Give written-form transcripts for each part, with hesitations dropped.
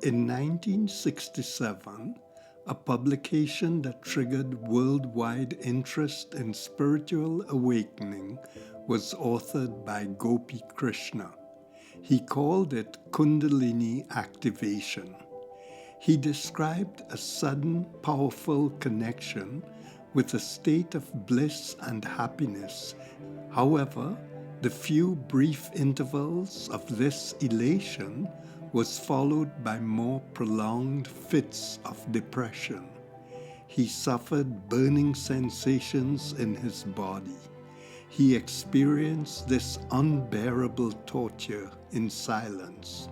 In 1967, a publication that triggered worldwide interest in spiritual awakening was authored by Gopi Krishna. He called it Kundalini activation. He described a sudden, powerful connection with a state of bliss and happiness. However, the few brief intervals of this elation was followed by more prolonged fits of depression. He suffered burning sensations in his body. He experienced this unbearable torture in silence.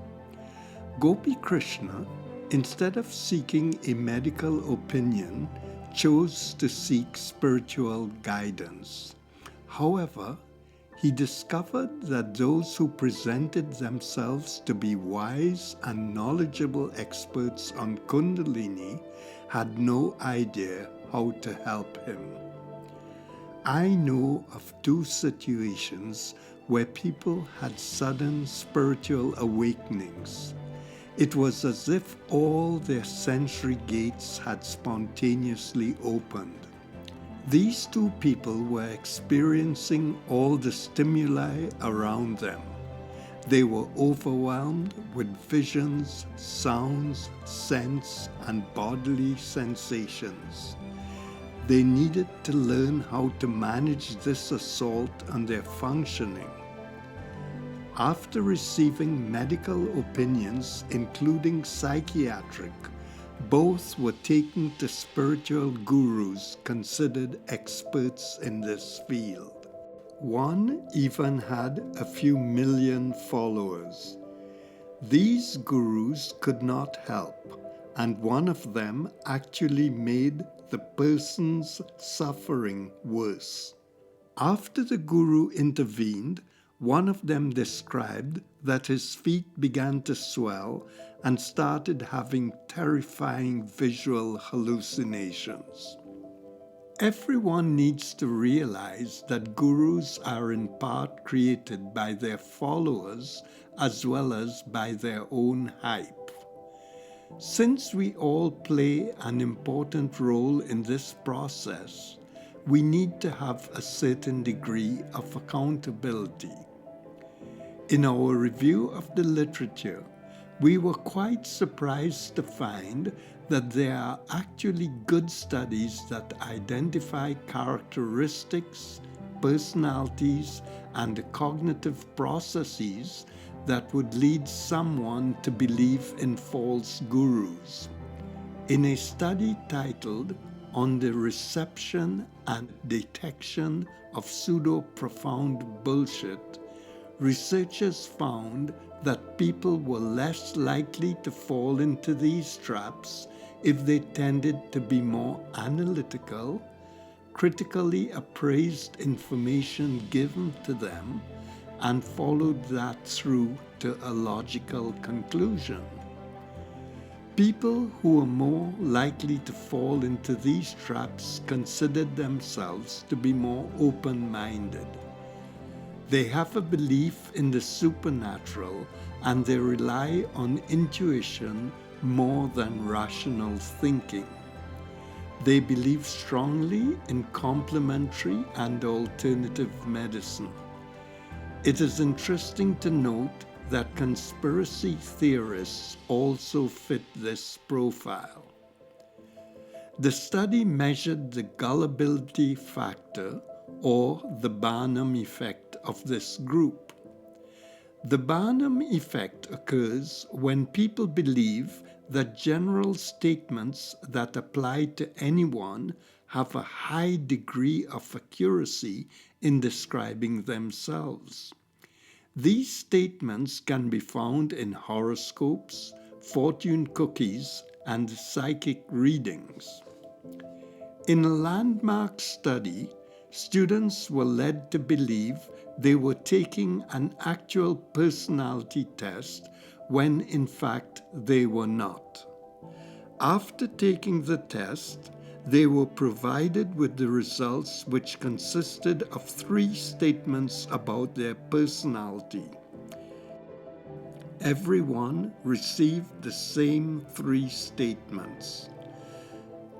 Gopi Krishna, instead of seeking a medical opinion, chose to seek spiritual guidance. However, he discovered that those who presented themselves to be wise and knowledgeable experts on Kundalini had no idea how to help him. I know of 2 situations where people had sudden spiritual awakenings. It was as if all their sensory gates had spontaneously opened. These 2 people were experiencing all the stimuli around them. They were overwhelmed with visions, sounds, scents, and bodily sensations. They needed to learn how to manage this assault on their functioning. After receiving medical opinions, including psychiatric, both were taken to spiritual gurus considered experts in this field. One even had a few million followers. These gurus could not help, and one of them actually made the person's suffering worse. After the guru intervened, one of them described that his feet began to swell and started having terrifying visual hallucinations. Everyone needs to realize that gurus are in part created by their followers as well as by their own hype. Since we all play an important role in this process, we need to have a certain degree of accountability. In our review of the literature, we were quite surprised to find that there are actually good studies that identify characteristics, personalities, and cognitive processes that would lead someone to believe in false gurus. In a study titled "On the Reception and Detection of Pseudo-Profound Bullshit," researchers found that people were less likely to fall into these traps if they tended to be more analytical, critically appraised information given to them, and followed that through to a logical conclusion. People who were more likely to fall into these traps considered themselves to be more open-minded. They have a belief in the supernatural and they rely on intuition more than rational thinking. They believe strongly in complementary and alternative medicine. It is interesting to note that conspiracy theorists also fit this profile. The study measured the gullibility factor, or the Barnum Effect, of this group. The Barnum Effect occurs when people believe that general statements that apply to anyone have a high degree of accuracy in describing themselves. These statements can be found in horoscopes, fortune cookies, and psychic readings. In a landmark study, students were led to believe they were taking an actual personality test when in fact they were not. After taking the test, they were provided with the results, which consisted of 3 statements about their personality. Everyone received the same 3 statements.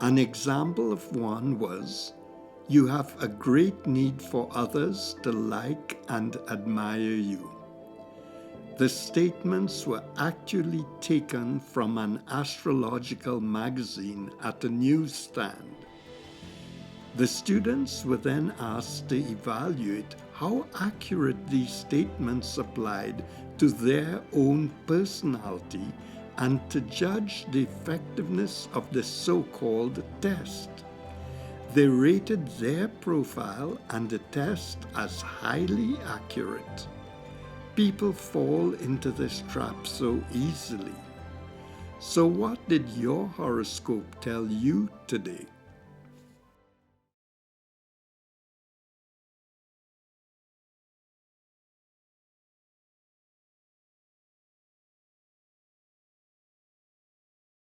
An example of one was, "You have a great need for others to like and admire you." The statements were actually taken from an astrological magazine at a newsstand. The students were then asked to evaluate how accurate these statements applied to their own personality and to judge the effectiveness of the so-called test. They rated their profile and the test as highly accurate. People fall into this trap so easily. So what did your horoscope tell you today?